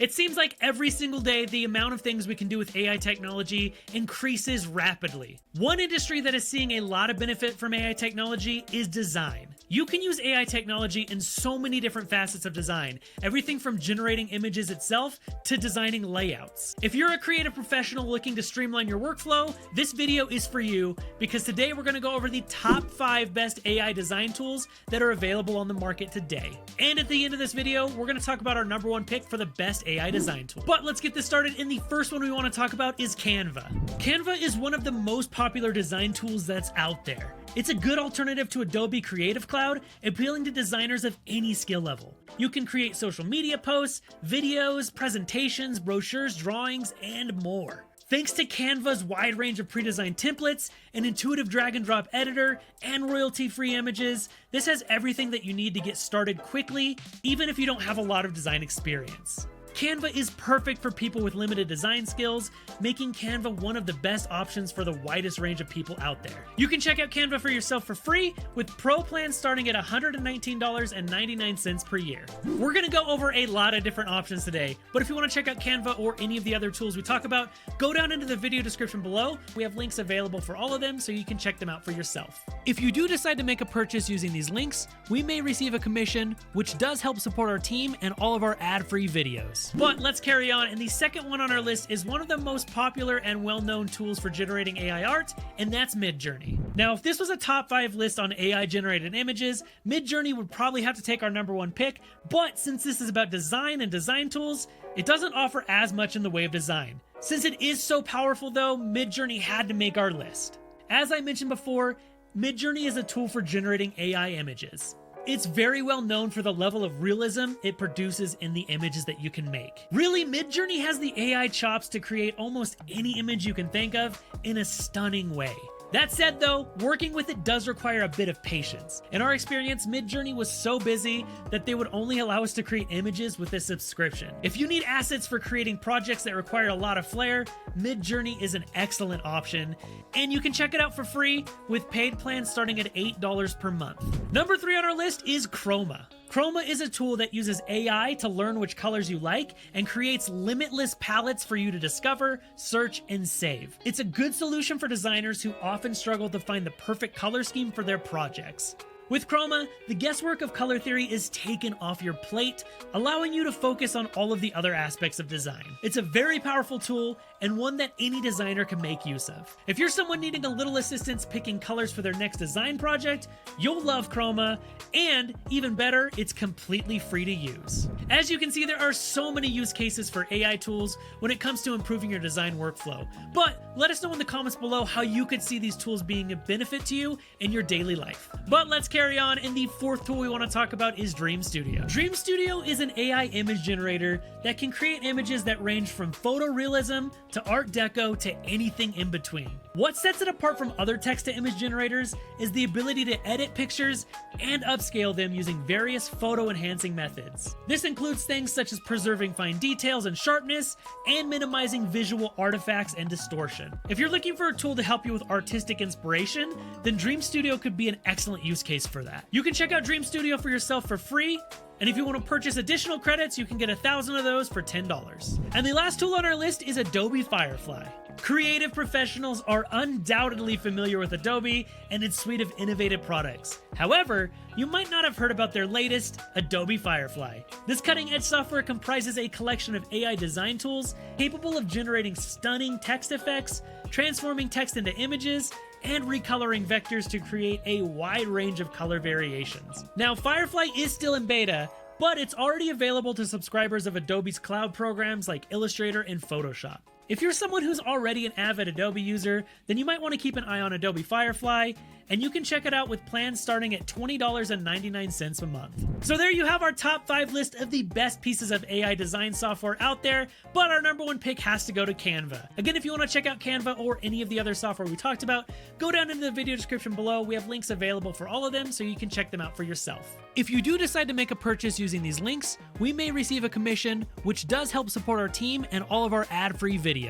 It seems like every single day, the amount of things we can do with AI technology increases rapidly. One industry that is seeing a lot of benefit from AI technology is design. You can use AI technology in so many different facets of design, everything from generating images itself to designing layouts. If you're a creative professional looking to streamline your workflow, this video is for you, because today we're going to go over the top 5 best AI design tools that are available on the market today. And at the end of this video, we're going to talk about our #1 pick for the best AI design tool. But let's get this started, and the first one we want to talk about is Canva. Canva is one of the most popular design tools that's out there. It's a good alternative to Adobe Creative Cloud, appealing to designers of any skill level. You can create social media posts, videos, presentations, brochures, drawings, and more. Thanks to Canva's wide range of pre-designed templates, an intuitive drag-and-drop editor, and royalty-free images, this has everything that you need to get started quickly, even if you don't have a lot of design experience. Canva is perfect for people with limited design skills, making Canva one of the best options for the widest range of people out there. You can check out Canva for yourself for free, with Pro plans starting at $119.99 per year. We're going to go over a lot of different options today, but if you want to check out Canva or any of the other tools we talk about, go down into the video description below. We have links available for all of them, so you can check them out for yourself. If you do decide to make a purchase using these links, we may receive a commission, which does help support our team and all of our ad-free videos. But let's carry on, and the second one on our list is one of the most popular and well-known tools for generating AI art, and that's MidJourney. Now, if this was a top 5 list on AI-generated images, MidJourney would probably have to take our #1 pick, but since this is about design and design tools, it doesn't offer as much in the way of design. Since it is so powerful though, MidJourney had to make our list. As I mentioned before, MidJourney is a tool for generating AI images. It's very well known for the level of realism it produces in the images that you can make. Really, MidJourney has the AI chops to create almost any image you can think of in a stunning way. That said though, working with it does require a bit of patience. In our experience, MidJourney was so busy that they would only allow us to create images with a subscription. If you need assets for creating projects that require a lot of flair, MidJourney is an excellent option, and you can check it out for free with paid plans starting at $8 per month. #3 on our list is Khroma. Khroma is a tool that uses AI to learn which colors you like and creates limitless palettes for you to discover, search, and save. It's a good solution for designers who often struggle to find the perfect color scheme for their projects. With Khroma, the guesswork of color theory is taken off your plate, allowing you to focus on all of the other aspects of design. It's a very powerful tool and one that any designer can make use of. If you're someone needing a little assistance picking colors for their next design project, you'll love Khroma, and even better, it's completely free to use. As you can see, there are so many use cases for AI tools when it comes to improving your design workflow, but let us know in the comments below how you could see these tools being a benefit to you in your daily life. But let's carry on, and the 4th tool we want to talk about is DreamStudio. DreamStudio is an AI image generator that can create images that range from photorealism to Art Deco to anything in between. What sets it apart from other text-to-image generators is the ability to edit pictures and upscale them using various photo-enhancing methods. This includes things such as preserving fine details and sharpness, and minimizing visual artifacts and distortion. If you're looking for a tool to help you with artistic inspiration, then DreamStudio could be an excellent use case for that. You can check out DreamStudio for yourself for free, and if you want to purchase additional credits, you can get 1,000 of those for $10. And the last tool on our list is Adobe Firefly. Creative professionals are undoubtedly familiar with Adobe and its suite of innovative products. However, you might not have heard about their latest, Adobe Firefly. This cutting-edge software comprises a collection of AI design tools capable of generating stunning text effects, transforming text into images, and recoloring vectors to create a wide range of color variations. Now, Firefly is still in beta, but it's already available to subscribers of Adobe's cloud programs like Illustrator and Photoshop. If you're someone who's already an avid Adobe user, then you might want to keep an eye on Adobe Firefly, and you can check it out with plans starting at $20.99 a month. So there you have our top 5 list of the best pieces of AI design software out there, but our #1 pick has to go to Canva. Again, if you want to check out Canva or any of the other software we talked about, go down into the video description below. We have links available for all of them, so you can check them out for yourself. If you do decide to make a purchase using these links, we may receive a commission, which does help support our team and all of our ad-free videos.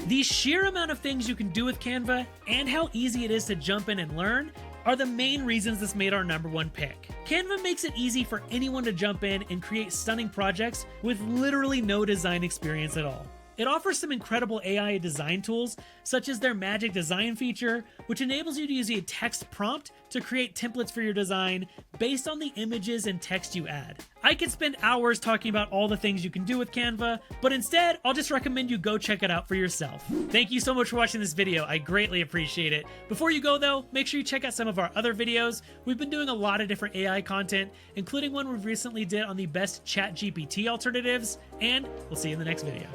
The sheer amount of things you can do with Canva and how easy it is to jump in and learn are the main reasons this made our #1 pick. Canva makes it easy for anyone to jump in and create stunning projects with literally no design experience at all. It offers some incredible AI design tools, such as their Magic Design feature, which enables you to use a text prompt to create templates for your design based on the images and text you add. I could spend hours talking about all the things you can do with Canva, but instead, I'll just recommend you go check it out for yourself. Thank you so much for watching this video. I greatly appreciate it. Before you go though, make sure you check out some of our other videos. We've been doing a lot of different AI content, including one we recently did on the best ChatGPT alternatives, and we'll see you in the next video.